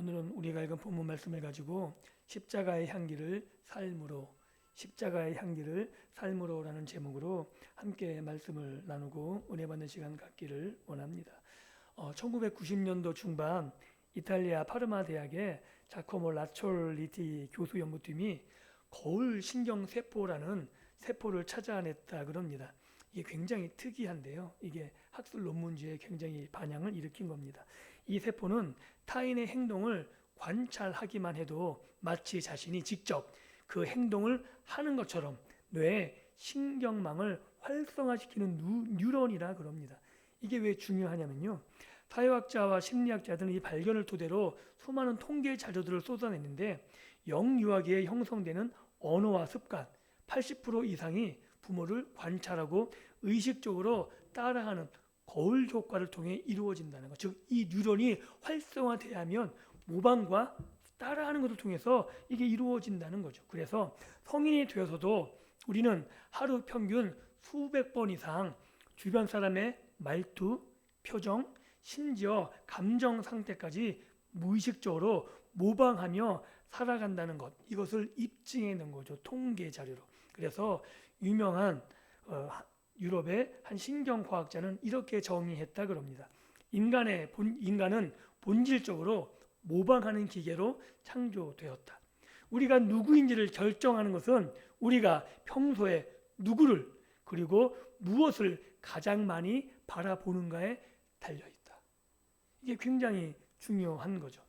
오늘은 우리가 읽은 본문 말씀을 가지고 십자가의 향기를 삶으로라는 제목으로 함께 말씀을 나누고 은혜 받는 시간 갖기를 원합니다. 1990년도 중반 이탈리아 파르마 대학의 자코모 라촐리티 교수 연구팀이 거울 신경 세포라는 세포를 찾아냈다 그럽니다. 이게 굉장히 특이한데요. 이게 학술 논문지에 굉장히 반향을 일으킨 겁니다. 이 세포는 타인의 행동을 관찰하기만 해도 마치 자신이 직접 그 행동을 하는 것처럼 뇌의 신경망을 활성화시키는 뉴런이라 그럽니다. 이게 왜 중요하냐면요. 사회학자와 심리학자들은 이 발견을 토대로 수많은 통계 자료들을 쏟아냈는데 영유아기에 형성되는 언어와 습관 80% 이상이 부모를 관찰하고 의식적으로 따라하는 거울 효과를 통해 이루어진다는 것. 즉, 이 뉴런이 활성화되면 모방과 따라하는 것을 통해서 이게 이루어진다는 거죠. 그래서 성인이 되어서도 우리는 하루 평균 수백 번 이상 주변 사람의 말투, 표정, 심지어 감정 상태까지 무의식적으로 모방하며 살아간다는 것. 이것을 입증해 낸 거죠. 통계 자료로. 그래서 유명한 유럽의 한 신경과학자는 이렇게 정의했다 그럽니다. 인간은 본질적으로 모방하는 기계로 창조되었다. 우리가 누구인지를 결정하는 것은 우리가 평소에 누구를 그리고 무엇을 가장 많이 바라보는가에 달려있다. 이게 굉장히 중요한 거죠.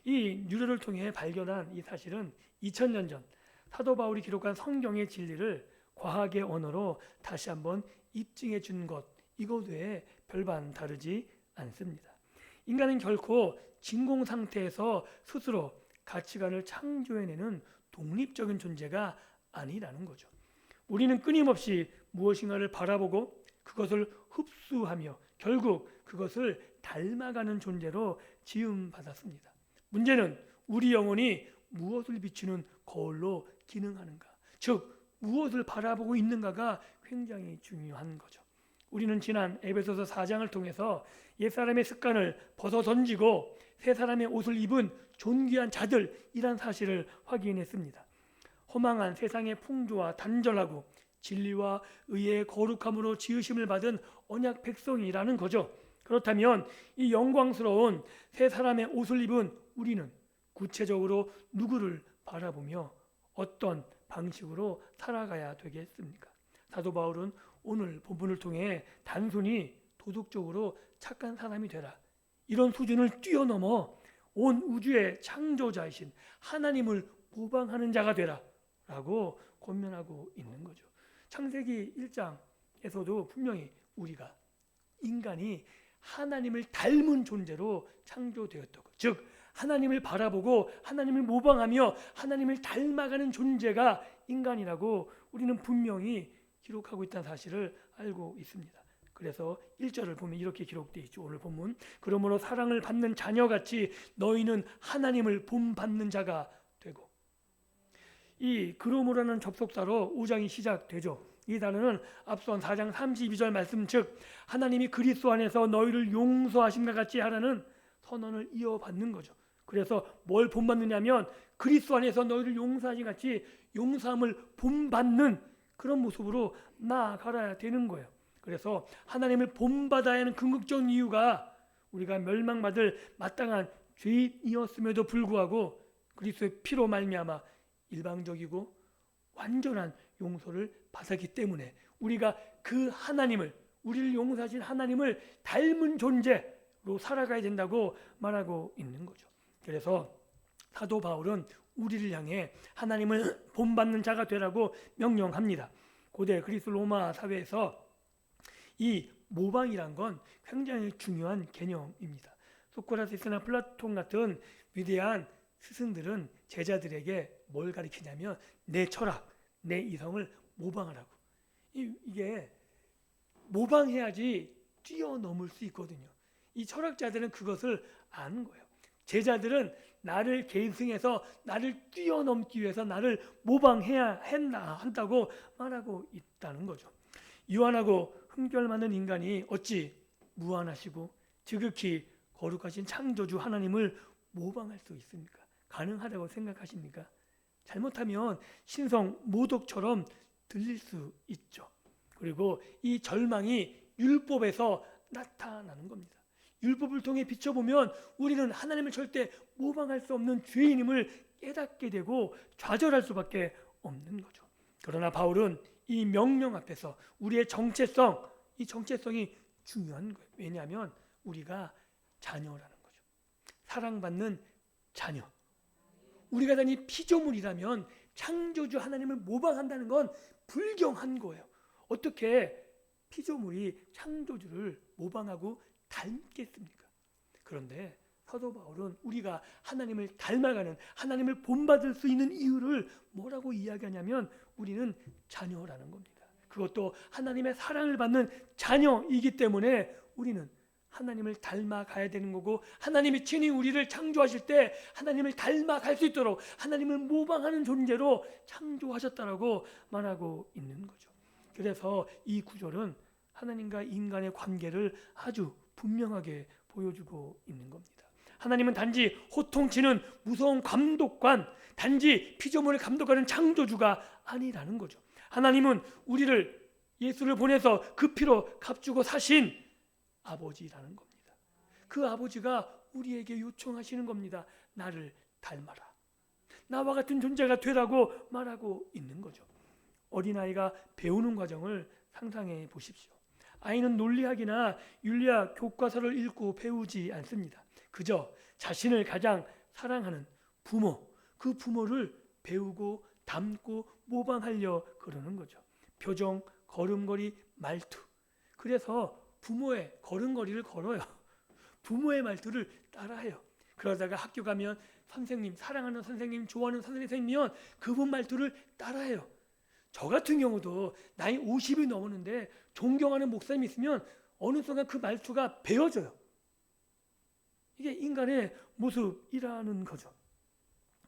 이 뉴런을 통해 발견한 이 사실은 2000년 전 사도 바울이 기록한 성경의 진리를 과학의 언어로 다시 한번 입증해 준 것, 이것 외에 별반 다르지 않습니다. 인간은 결코 진공 상태에서 스스로 가치관을 창조해내는 독립적인 존재가 아니라는 거죠. 우리는 끊임없이 무엇인가를 바라보고 그것을 흡수하며 결국 그것을 닮아가는 존재로 지음받았습니다. 문제는 우리 영혼이 무엇을 비추는 거울로 기능하는가, 즉 무엇을 바라보고 있는가가 굉장히 중요한 거죠. 우리는 지난 에베소서 4장을 통해서 옛사람의 습관을 벗어 던지고 새 사람의 옷을 입은 존귀한 자들이란 사실을 확인했습니다. 허망한 세상의 풍조와 단절하고 진리와 의의 거룩함으로 지으심을 받은 언약 백성이라는 거죠. 그렇다면 이 영광스러운 새 사람의 옷을 입은 우리는 구체적으로 누구를 바라보며 어떤 방식으로 살아가야 되겠습니까? 사도 바울은 오늘 본문을 통해 단순히 도덕적으로 착한 사람이 되라, 이런 수준을 뛰어넘어 온 우주의 창조자이신 하나님을 모방하는 자가 되라 라고 권면하고 있는 거죠. 창세기 1장에서도 분명히 우리가 인간이 하나님을 닮은 존재로 창조되었다고, 즉 하나님을 바라보고 하나님을 모방하며 하나님을 닮아가는 존재가 인간이라고 우리는 분명히 기록하고 있다는 사실을 알고 있습니다. 그래서 1절을 보면 이렇게 기록되어 있죠. 오늘 본문, 그러므로 사랑을 받는 자녀같이 너희는 하나님을 본받는 자가 되고, 이 그러므로라는 접속사로 5장이 시작되죠. 이 단어는 앞선 4장 32절 말씀, 즉 하나님이 그리스도 안에서 너희를 용서하심과 같이 하라는 선언을 이어받는 거죠. 그래서 뭘 본받느냐면 그리스도 안에서 너희를 용서하신 같이 용서함을 본받는 그런 모습으로 나아가야 되는 거예요. 그래서 하나님을 본받아야 하는 궁극적인 이유가 우리가 멸망받을 마땅한 죄인이었음에도 불구하고 그리스도의 피로 말미암아 일방적이고 완전한 용서를 받았기 때문에 우리가 그 하나님을, 우리를 용서하신 하나님을 닮은 존재로 살아가야 된다고 말하고 있는 거죠. 그래서 사도 바울은 우리를 향해 하나님을 본받는 자가 되라고 명령합니다. 고대 그리스 로마 사회에서 이 모방이란 건 굉장히 중요한 개념입니다. 소크라테스나 플라톤 같은 위대한 스승들은 제자들에게 뭘 가르치냐면 내 철학, 내 이성을 모방하라고. 이게 모방해야지 뛰어넘을 수 있거든요. 이 철학자들은 그것을 아는 거예요. 제자들은 나를 계승해서 나를 뛰어넘기 위해서 나를 모방해야 한다고 말하고 있다는 거죠. 유한하고 흠결 많은 인간이 어찌 무한하시고 지극히 거룩하신 창조주 하나님을 모방할 수 있습니까? 가능하다고 생각하십니까? 잘못하면 신성 모독처럼 들릴 수 있죠. 그리고 이 절망이 율법에서 나타나는 겁니다. 율법을 통해 비춰보면 우리는 하나님을 절대 모방할 수 없는 죄인임을 깨닫게 되고 좌절할 수밖에 없는 거죠. 그러나 바울은 이 명령 앞에서 우리의 정체성, 이 정체성이 중요한 거예요. 왜냐하면 우리가 자녀라는 거죠. 사랑받는 자녀. 우리가 단지 피조물이라면 창조주 하나님을 모방한다는 건 불경한 거예요. 어떻게 피조물이 창조주를 모방하고 닮겠습니까? 그런데 사도 바울은 우리가 하나님을 닮아가는, 하나님을 본받을 수 있는 이유를 뭐라고 이야기하냐면 우리는 자녀라는 겁니다. 그것도 하나님의 사랑을 받는 자녀이기 때문에 우리는 하나님을 닮아가야 되는 거고, 하나님이 친히 우리를 창조하실 때 하나님을 닮아갈 수 있도록 하나님을 모방하는 존재로 창조하셨다라고 말하고 있는 거죠. 그래서 이 구절은 하나님과 인간의 관계를 아주 분명하게 보여주고 있는 겁니다. 하나님은 단지 호통치는 무서운 감독관, 단지 피조물을 감독하는 창조주가 아니라는 거죠. 하나님은 우리를, 예수를 보내서 그 피로 값주고 사신 아버지라는 겁니다. 그 아버지가 우리에게 요청하시는 겁니다. 나를 닮아라. 나와 같은 존재가 되라고 말하고 있는 거죠. 어린아이가 배우는 과정을 상상해 보십시오. 아이는 논리학이나 윤리학 교과서를 읽고 배우지 않습니다. 그저 자신을 가장 사랑하는 부모, 그 부모를 배우고 닮고 모방하려 그러는 거죠. 표정, 걸음걸이, 말투. 그래서 부모의 걸음걸이를 걸어요. 부모의 말투를 따라해요. 그러다가 학교 가면 선생님, 사랑하는 선생님, 좋아하는 선생님이면 그분 말투를 따라해요. 저 같은 경우도 나이 50이 넘었는데 존경하는 목사님이 있으면 어느 순간 그 말투가 배어져요. 이게 인간의 모습이라는 거죠.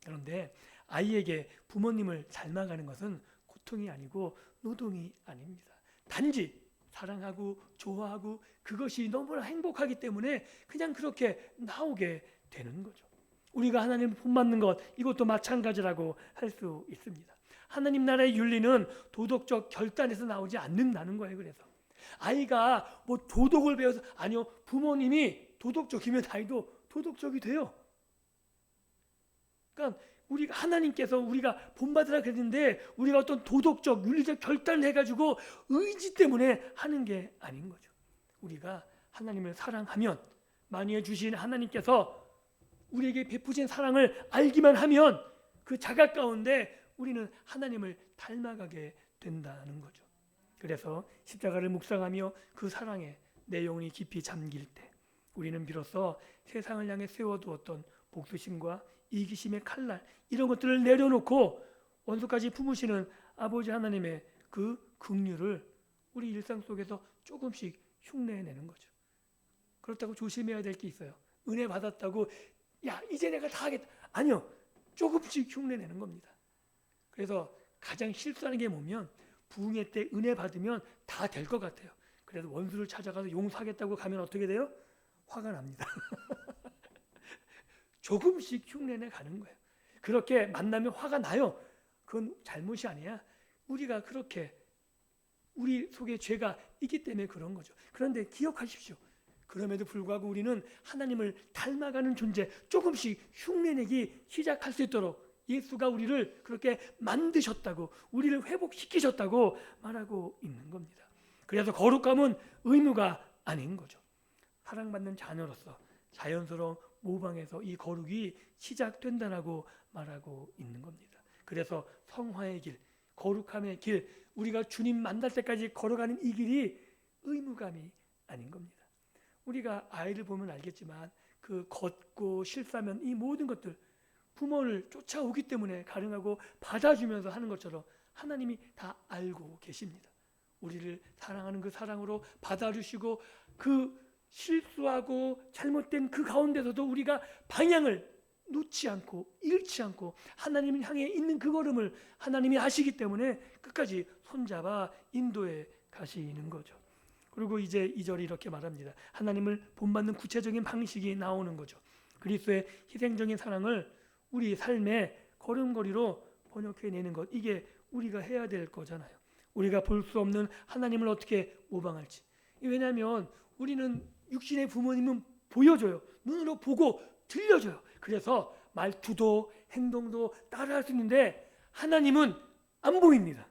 그런데 아이에게 부모님을 닮아가는 것은 고통이 아니고 노동이 아닙니다. 단지 사랑하고 좋아하고 그것이 너무나 행복하기 때문에 그냥 그렇게 나오게 되는 거죠. 우리가 하나님을 본받는 것, 이것도 마찬가지라고 할 수 있습니다. 하나님 나라의 윤리는 도덕적 결단에서 나오지 않는다는 거예요. 그래서 아이가 뭐 도덕을 배워서, 아니요, 부모님이 도덕적이면 아이도 도덕적이 돼요. 그러니까 우리가 하나님께서 우리가 본받으라 그랬는데 우리가 어떤 도덕적 윤리적 결단을 해가지고 의지 때문에 하는 게 아닌 거죠. 우리가 하나님을 사랑하면, 만유해 주신 하나님께서 우리에게 베푸신 사랑을 알기만 하면 그 자각 가운데 우리는 하나님을 닮아가게 된다는 거죠. 그래서 십자가를 묵상하며 그 사랑에 내 영혼이 깊이 잠길 때 우리는 비로소 세상을 향해 세워두었던 복수심과 이기심의 칼날, 이런 것들을 내려놓고 원수까지 품으시는 아버지 하나님의 그 긍휼을 우리 일상 속에서 조금씩 흉내내는 거죠. 그렇다고 조심해야 될 게 있어요. 은혜 받았다고 야 이제 내가 다 하겠다. 아니요. 조금씩 흉내내는 겁니다. 그래서 가장 실수하는 게 뭐냐면 부흥회 때 은혜 받으면 다 될 것 같아요. 그래서 원수를 찾아가서 용서하겠다고 가면 어떻게 돼요? 화가 납니다. 조금씩 흉내내 가는 거예요. 그렇게 만나면 화가 나요. 그건 잘못이 아니야. 우리가 그렇게 우리 속에 죄가 있기 때문에 그런 거죠. 그런데 기억하십시오. 그럼에도 불구하고 우리는 하나님을 닮아가는 존재, 조금씩 흉내내기 시작할 수 있도록 예수가 우리를 그렇게 만드셨다고, 우리를 회복시키셨다고 말하고 있는 겁니다. 그래서 거룩함은 의무가 아닌 거죠. 사랑받는 자녀로서 자연스러운 모방에서 이 거룩이 시작된다라고 말하고 있는 겁니다. 그래서 성화의 길, 거룩함의 길, 우리가 주님 만날 때까지 걸어가는 이 길이 의무감이 아닌 겁니다. 우리가 아이를 보면 알겠지만 그 걷고 실수하면 이 모든 것들 부모를 쫓아오기 때문에 가능하고 받아주면서 하는 것처럼 하나님이 다 알고 계십니다. 우리를 사랑하는 그 사랑으로 받아주시고 그 실수하고 잘못된 그 가운데서도 우리가 방향을 놓지 않고 잃지 않고 하나님을 향해 있는 그 걸음을 하나님이 아시기 때문에 끝까지 손잡아 인도해 가시는 거죠. 그리고 이제 2절이 이렇게 말합니다. 하나님을 본받는 구체적인 방식이 나오는 거죠. 그리스도의 희생적인 사랑을 우리 삶의 걸음걸이로 번역해내는 것, 이게 우리가 해야 될 거잖아요. 우리가 볼 수 없는 하나님을 어떻게 모방할지. 왜냐하면 우리는 육신의 부모님은 보여줘요. 눈으로 보고 들려줘요. 그래서 말투도 행동도 따라할 수 있는데 하나님은 안 보입니다.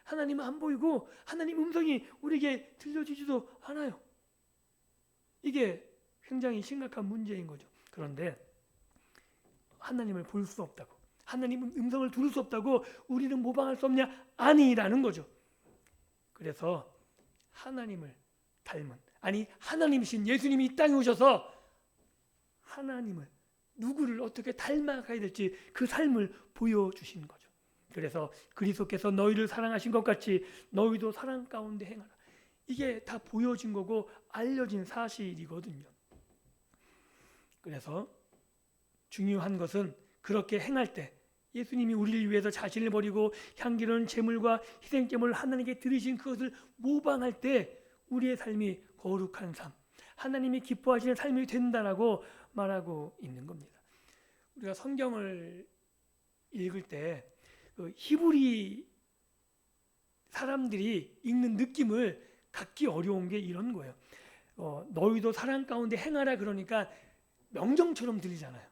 하나님은 안 보이고 하나님 음성이 우리에게 들려주지도 않아요. 이게 굉장히 심각한 문제인 거죠. 그런데 하나님을 볼 수 없다고, 하나님 음성을 들을 수 없다고 우리는 모방할 수 없냐? 아니라는 거죠. 그래서 하나님을 닮은, 아니 하나님이신 예수님이 이 땅에 오셔서 하나님을, 누구를 어떻게 닮아가야 될지 그 삶을 보여주신 거죠. 그래서 그리스도께서 너희를 사랑하신 것 같이 너희도 사랑 가운데 행하라. 이게 다 보여진 거고 알려진 사실이거든요. 그래서 중요한 것은 그렇게 행할 때 예수님이 우리를 위해서 자신을 버리고 향기로운 제물과 희생제물을 하나님께 드리신 그것을 모방할 때 우리의 삶이 거룩한 삶, 하나님이 기뻐하시는 삶이 된다라고 말하고 있는 겁니다. 우리가 성경을 읽을 때 히브리 사람들이 읽는 느낌을 갖기 어려운 게 이런 거예요. 너희도 사랑 가운데 행하라 그러니까 명령처럼 들리잖아요.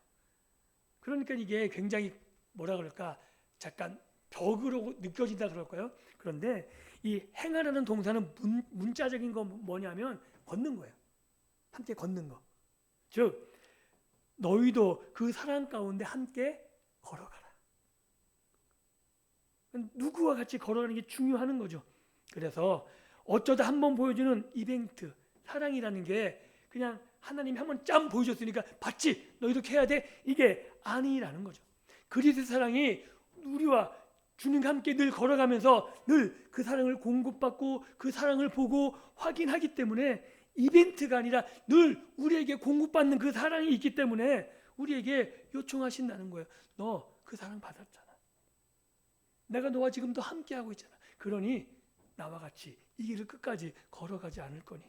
그러니까 이게 굉장히 뭐라 그럴까, 잠깐 벽으로 느껴진다 그럴까요? 그런데 이 행하라는 동사는 문자적인 거 뭐냐면 걷는 거예요. 함께 걷는 거. 즉 너희도 그 사랑 가운데 함께 걸어가라. 누구와 같이 걸어가는 게 중요한 거죠. 그래서 어쩌다 한번 보여주는 이벤트, 사랑이라는 게 그냥 하나님이 한번 짬 보여줬으니까 봤지? 너 이렇게 해야 돼? 이게 아니라는 거죠. 그리스도의 사랑이 우리와 주님과 함께 늘 걸어가면서 늘 그 사랑을 공급받고 그 사랑을 보고 확인하기 때문에 이벤트가 아니라 늘 우리에게 공급받는 그 사랑이 있기 때문에 우리에게 요청하신다는 거예요. 너 그 사랑 받았잖아. 내가 너와 지금도 함께하고 있잖아. 그러니 나와 같이 이 길을 끝까지 걸어가지 않을 거니.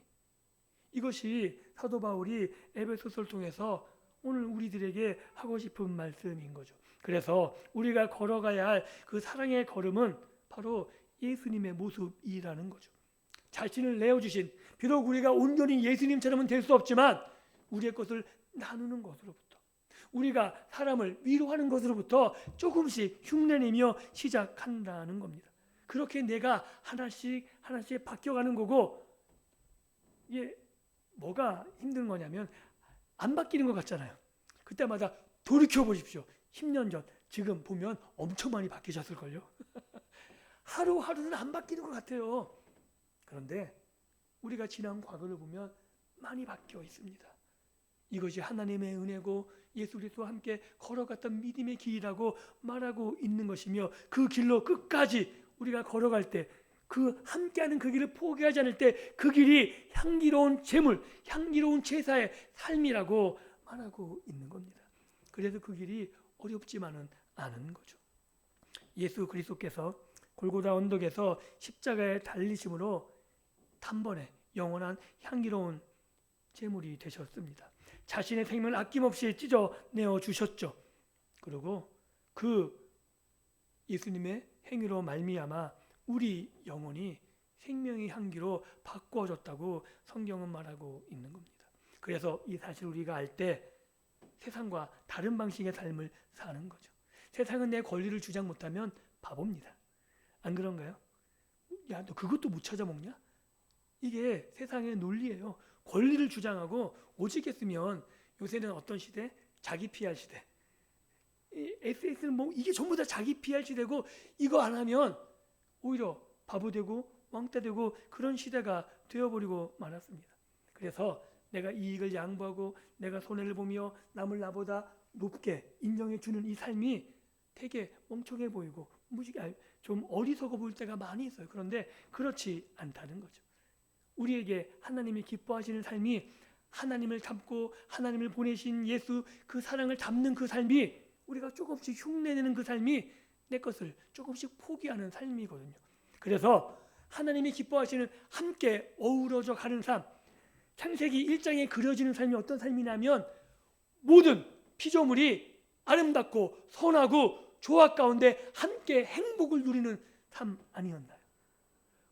이것이 사도 바울이 에베소서를 통해서 오늘 우리들에게 하고 싶은 말씀인 거죠. 그래서 우리가 걸어가야 할 그 사랑의 걸음은 바로 예수님의 모습이라는 거죠. 자신을 내어주신, 비록 우리가 온전히 예수님처럼은 될 수 없지만 우리의 것을 나누는 것으로부터, 우리가 사람을 위로하는 것으로부터 조금씩 흉내내며 시작한다는 겁니다. 그렇게 내가 하나씩 하나씩 바뀌어가는 거고, 이게 뭐가 힘든 거냐면 안 바뀌는 것 같잖아요. 그때마다 돌이켜 보십시오. 10년 전, 지금 보면 엄청 많이 바뀌셨을걸요. 하루하루는 안 바뀌는 것 같아요. 그런데 우리가 지난 과거를 보면 많이 바뀌어 있습니다. 이것이 하나님의 은혜고 예수 그리스도와 함께 걸어갔던 믿음의 길이라고 말하고 있는 것이며, 그 길로 끝까지 우리가 걸어갈 때, 그 함께하는 그 길을 포기하지 않을 때 그 길이 향기로운 제물, 향기로운 제사의 삶이라고 말하고 있는 겁니다. 그래서 그 길이 어렵지만은 않은 거죠. 예수 그리스도께서 골고다 언덕에서 십자가에 달리심으로 단번에 영원한 향기로운 제물이 되셨습니다. 자신의 생명을 아낌없이 찢어내어 주셨죠. 그리고 그 예수님의 행위로 말미암아 우리 영혼이 생명의 향기로 바꿔졌다고 성경은 말하고 있는 겁니다. 그래서 이 사실을 우리가 알 때 세상과 다른 방식의 삶을 사는 거죠. 세상은 내 권리를 주장 못하면 바보입니다. 안 그런가요? 야, 너 그것도 못 찾아먹냐? 이게 세상의 논리예요. 권리를 주장하고 오직했으면, 요새는 어떤 시대? 자기 PR 시대. SNS는 뭐 이게 전부 다 자기 PR 시대고, 이거 안 하면 오히려 바보 되고 왕따 되고 그런 시대가 되어버리고 말았습니다. 그래서 내가 이익을 양보하고 내가 손해를 보며 남을 나보다 높게 인정해 주는 이 삶이 되게 멍청해 보이고 좀 어리석어 보일 때가 많이 있어요. 그런데 그렇지 않다는 거죠. 우리에게 하나님이 기뻐하시는 삶이, 하나님을 닮고 하나님을 보내신 예수 그 사랑을 담는 그 삶이, 우리가 조금씩 흉내내는 그 삶이 내 것을 조금씩 포기하는 삶이거든요. 그래서 하나님이 기뻐하시는 함께 어우러져 가는 삶, 창세기 1장에 그려지는 삶이 어떤 삶이냐면 모든 피조물이 아름답고 선하고 조화 가운데 함께 행복을 누리는 삶 아니었나요?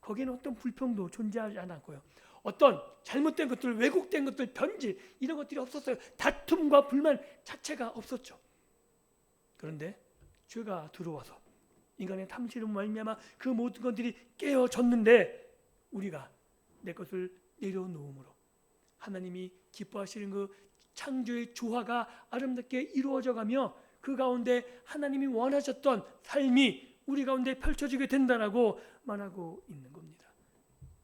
거기에는 어떤 불평도 존재하지 않았고요. 어떤 잘못된 것들, 왜곡된 것들, 변질 이런 것들이 없었어요. 다툼과 불만 자체가 없었죠. 그런데 죄가 들어와서 인간의 탐심으로 말미암아 그 모든 것들이 깨어졌는데 우리가 내 것을 내려놓음으로 하나님이 기뻐하시는 그 창조의 조화가 아름답게 이루어져가며 그 가운데 하나님이 원하셨던 삶이 우리 가운데 펼쳐지게 된다라고 말하고 있는 겁니다.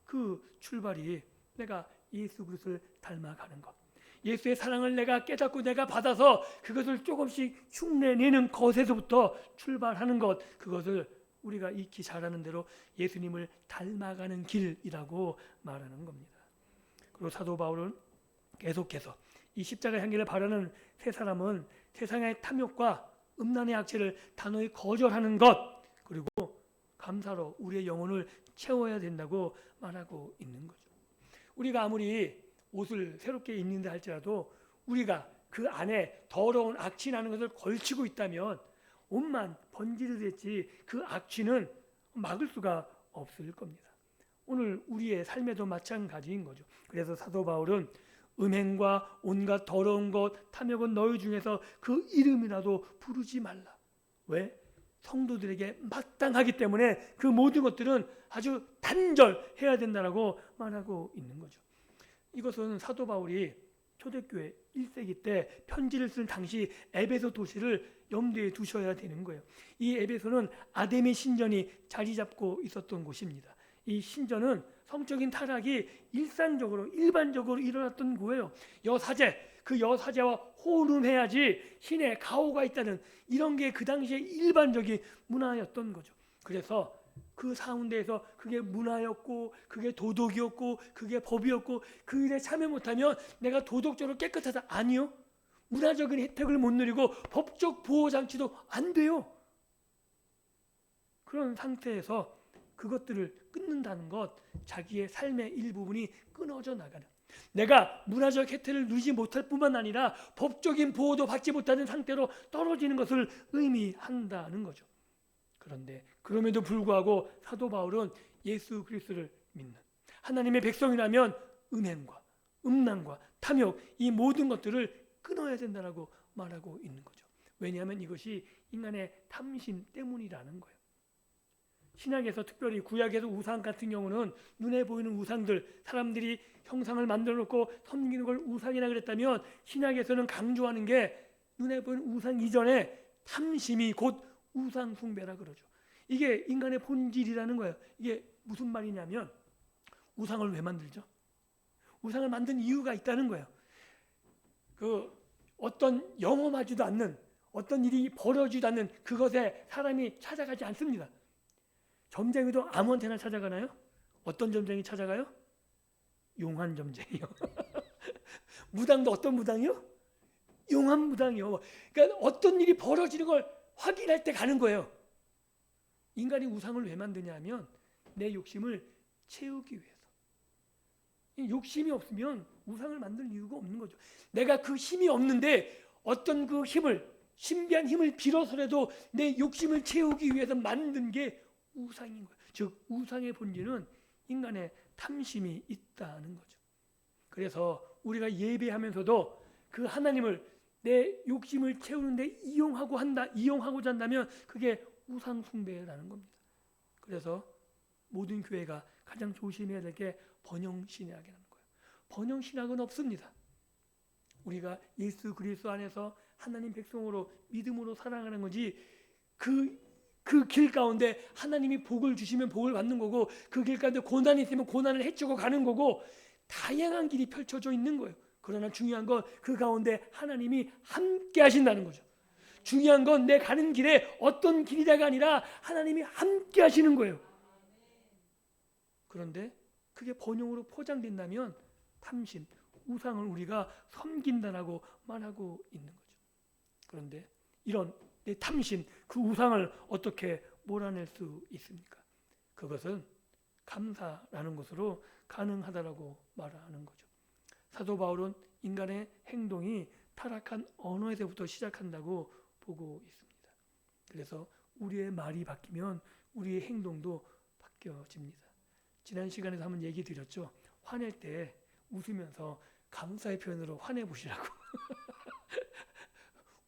그 출발이 내가 예수 그리스도를 닮아가는 것, 예수의 사랑을 내가 깨닫고 내가 받아서 그것을 조금씩 흉내내는 것에서부터 출발하는 것, 그것을 우리가 익히 잘하는 대로 예수님을 닮아가는 길이라고 말하는 겁니다. 그리고 사도 바울은 계속해서 이 십자가 향기를 바라는 세 사람은 세상의 탐욕과 음란의 악취를 단호히 거절하는 것, 그리고 감사로 우리의 영혼을 채워야 된다고 말하고 있는 거죠. 우리가 아무리 옷을 새롭게 입는다 할지라도 우리가 그 안에 더러운 악취 나는 것을 걸치고 있다면 옷만 번지르겠지 그 악취는 막을 수가 없을 겁니다. 오늘 우리의 삶에도 마찬가지인 거죠. 그래서 사도 바울은 음행과 온갖 더러운 것, 탐욕은 너희 중에서 그 이름이라도 부르지 말라. 왜? 성도들에게 마땅하기 때문에 그 모든 것들은 아주 단절해야 된다라고 말하고 있는 거죠. 이것은 사도 바울이 초대교회 1세기 때 편지를 쓴 당시 에베소 도시를 염두에 두셔야 되는 거예요. 이 에베소는 아데미 신전이 자리 잡고 있었던 곳입니다. 이 신전은 성적인 타락이 일반적으로 일어났던 거예요. 그 여사제와 호름해야지 신의 가호가 있다는 이런 게 그 당시에 일반적인 문화였던 거죠. 그래서 그 가운데에서 그게 문화였고 그게 도덕이었고 그게 법이었고 그 일에 참여 못하면 내가 도덕적으로 깨끗하다. 아니요. 문화적인 혜택을 못 누리고 법적 보호장치도 안 돼요. 그런 상태에서 그것들을 끊는다는 것, 자기의 삶의 일부분이 끊어져 나가는, 내가 문화적 혜택을 누리지 못할 뿐만 아니라 법적인 보호도 받지 못하는 상태로 떨어지는 것을 의미한다는 거죠. 그런데 그럼에도 불구하고 사도 바울은 예수 그리스도를 믿는 하나님의 백성이라면 음행과 음란과 탐욕 이 모든 것들을 끊어야 된다고 말하고 있는 거죠. 왜냐하면 이것이 인간의 탐심 때문이라는 거예요. 신약에서 특별히 구약에서 우상 같은 경우는 눈에 보이는 우상들, 사람들이 형상을 만들어 놓고 섬기는 걸 우상이라 그랬다면 신약에서는 강조하는 게 눈에 보이는 우상 이전에 탐심이 곧 우상 숭배라 그러죠. 이게 인간의 본질이라는 거예요. 이게 무슨 말이냐면 우상을 왜 만들죠? 우상을 만든 이유가 있다는 거예요. 그 어떤 영험하지도 않는 어떤 일이 벌어지지도 않는 그것에 사람이 찾아가지 않습니다. 점쟁이도 아무한테나 찾아가나요? 어떤 점쟁이 찾아가요? 용한 점쟁이요. 무당도 어떤 무당이요? 용한 무당이요. 그러니까 어떤 일이 벌어지는 걸 확인할 때 가는 거예요. 인간이 우상을 왜 만드냐면 내 욕심을 채우기 위해서. 욕심이 없으면 우상을 만들 이유가 없는 거죠. 내가 그 힘이 없는데 어떤 그 힘을, 신비한 힘을 빌어서라도 내 욕심을 채우기 위해서 만든 게 우상인 거예요. 즉 우상의 본질은 인간의 탐심이 있다는 거죠. 그래서 우리가 예배하면서도 그 하나님을 내 욕심을 채우는데 이용하고자 한다면 그게 우상 숭배라는 겁니다. 그래서 모든 교회가 가장 조심해야 될 게 번영신학이라는 거예요. 번영신학은 없습니다. 우리가 예수 그리스도 안에서 하나님 백성으로 믿음으로 살아가는 거지 그 길 가운데 하나님이 복을 주시면 복을 받는 거고 그 길 가운데 고난이 있으면 고난을 헤치고 가는 거고 다양한 길이 펼쳐져 있는 거예요. 그러나 중요한 건 그 가운데 하나님이 함께 하신다는 거죠. 중요한 건 내 가는 길에 어떤 길이다가 아니라 하나님이 함께 하시는 거예요. 그런데 그게 번영으로 포장된다면 탐심, 우상을 우리가 섬긴다라고 말하고 있는 거죠. 그런데 이런 내 탐심, 그 우상을 어떻게 몰아낼 수 있습니까? 그것은 감사라는 것으로 가능하다라고 말하는 거죠. 사도 바울은 인간의 행동이 타락한 언어에서부터 시작한다고 보고 있습니다. 그래서 우리의 말이 바뀌면 우리의 행동도 바뀌어집니다. 지난 시간에도 한번 얘기 드렸죠. 화낼 때 웃으면서 감사의 표현으로 화내 보시라고.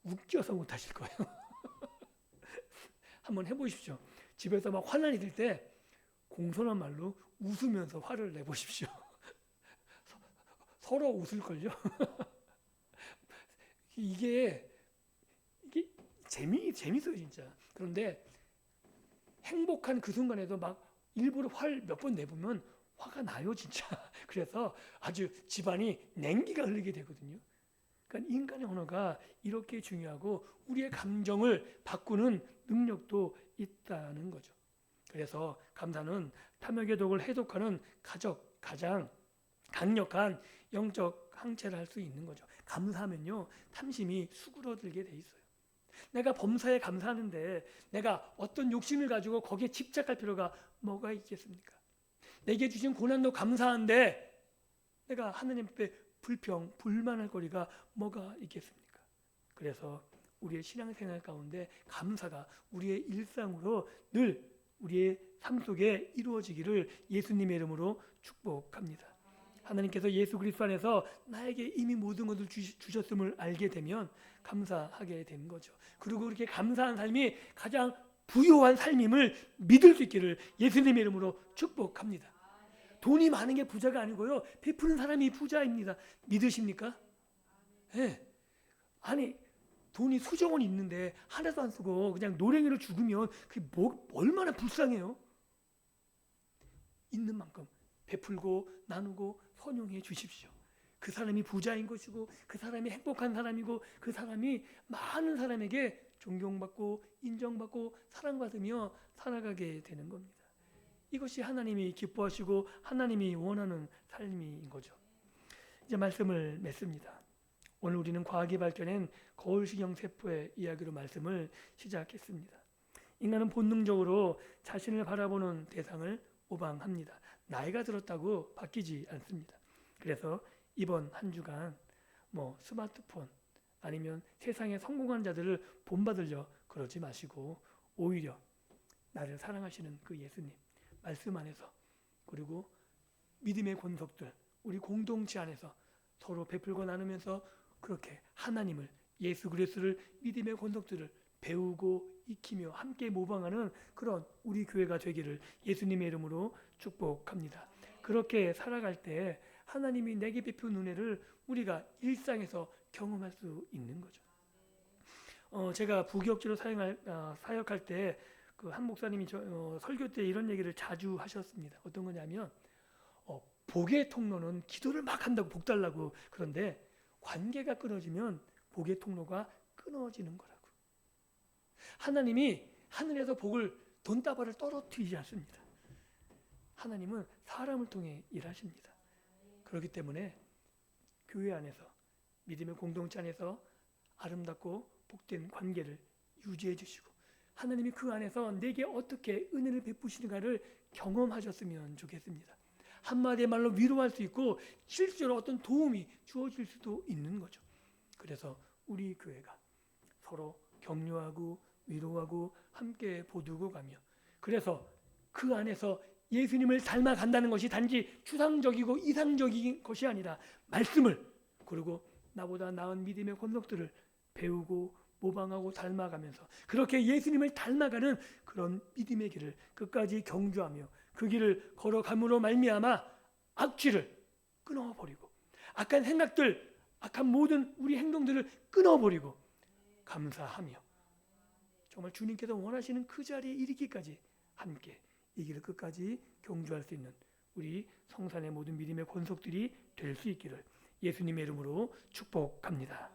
웃겨서 못 하실 거예요. 한번 해보십시오. 집에서 막 환난이 들 때 공손한 말로 웃으면서 화를 내보십시오. 서로 웃을걸요. 이게 재밌어요 진짜. 그런데 행복한 그 순간에도 막 일부러 화를 몇 번 내보면 화가 나요 진짜. 그래서 아주 집안이 냉기가 흐르게 되거든요. 그러니까 인간의 언어가 이렇게 중요하고 우리의 감정을 바꾸는 능력도 있다는 거죠. 그래서 감사는 탐욕의 독을 해독하는 가장 강력한 영적 항체를 할 수 있는 거죠. 감사하면요 탐심이 수그러들게 돼 있어요. 내가 범사에 감사하는데 내가 어떤 욕심을 가지고 거기에 집착할 필요가 뭐가 있겠습니까? 내게 주신 고난도 감사한데 내가 하나님 앞에 불만할 거리가 뭐가 있겠습니까? 그래서 우리의 신앙생활 가운데 감사가 우리의 일상으로 늘 우리의 삶 속에 이루어지기를 예수님의 이름으로 축복합니다. 하나님께서 예수 그리스도 안에서 나에게 이미 모든 것을 주셨음을 알게 되면 감사하게 되는 거죠. 그리고 그렇게 감사한 삶이 가장 부요한 삶임을 믿을 수 있기를 예수님의 이름으로 축복합니다. 돈이 많은 게 부자가 아니고요. 베푸는 사람이 부자입니다. 믿으십니까? 네. 아니 돈이 수조 원 있는데 하나도 안 쓰고 그냥 노랭이로 죽으면 그게 얼마나 불쌍해요. 있는 만큼 베풀고 나누고 선용해 주십시오. 그 사람이 부자인 것이고 그 사람이 행복한 사람이고 그 사람이 많은 사람에게 존경받고 인정받고 사랑받으며 살아가게 되는 겁니다. 이것이 하나님이 기뻐하시고 하나님이 원하는 삶인 거죠. 이제 말씀을 맺습니다. 오늘 우리는 과학이 발견한 거울시경 세포의 이야기로 말씀을 시작했습니다. 인간은 본능적으로 자신을 바라보는 대상을 모방합니다. 나이가 들었다고 바뀌지 않습니다. 그래서 이번 한 주간 스마트폰 아니면 세상에 성공한 자들을 본받으려 그러지 마시고 오히려 나를 사랑하시는 그 예수님 말씀 안에서 그리고 믿음의 권속들 우리 공동체 안에서 서로 베풀고 나누면서 그렇게 하나님을 예수 그리스도를 믿음의 권속들을 배우고 익히며 함께 모방하는 그런 우리 교회가 되기를 예수님의 이름으로 축복합니다. 그렇게 살아갈 때 하나님이 내게 베푼 은혜를 우리가 일상에서 경험할 수 있는 거죠. 제가 부교육지로 사역할 때 그 한 목사님이 설교 때 이런 얘기를 자주 하셨습니다. 어떤 거냐면 복의 통로는 기도를 막 한다고 복 달라고 그런데 관계가 끊어지면 복의 통로가 끊어지는 거라고. 하나님이 하늘에서 복을 돈다발을 떨어뜨리지 않습니다. 하나님은 사람을 통해 일하십니다. 그렇기 때문에 교회 안에서 믿음의 공동체 안에서 아름답고 복된 관계를 유지해 주시고 하나님이 그 안에서 내게 어떻게 은혜를 베푸시는가를 경험하셨으면 좋겠습니다. 한마디의 말로 위로할 수 있고 실제로 어떤 도움이 주어질 수도 있는 거죠. 그래서 우리 교회가 서로 격려하고 위로하고 함께 보두고 가며 그래서 그 안에서 예수님을 닮아간다는 것이 단지 추상적이고 이상적인 것이 아니라 말씀을 그리고 나보다 나은 믿음의 권속들을 배우고 모방하고 닮아가면서 그렇게 예수님을 닮아가는 그런 믿음의 길을 끝까지 경주하며 그 길을 걸어감으로 말미암아 악취를 끊어버리고 악한 생각들, 악한 모든 우리 행동들을 끊어버리고 감사하며 정말 주님께서 원하시는 그 자리에 이르기까지 함께 이 길을 끝까지 경주할 수 있는 우리 성산의 모든 믿음의 권속들이 될 수 있기를 예수님의 이름으로 축복합니다.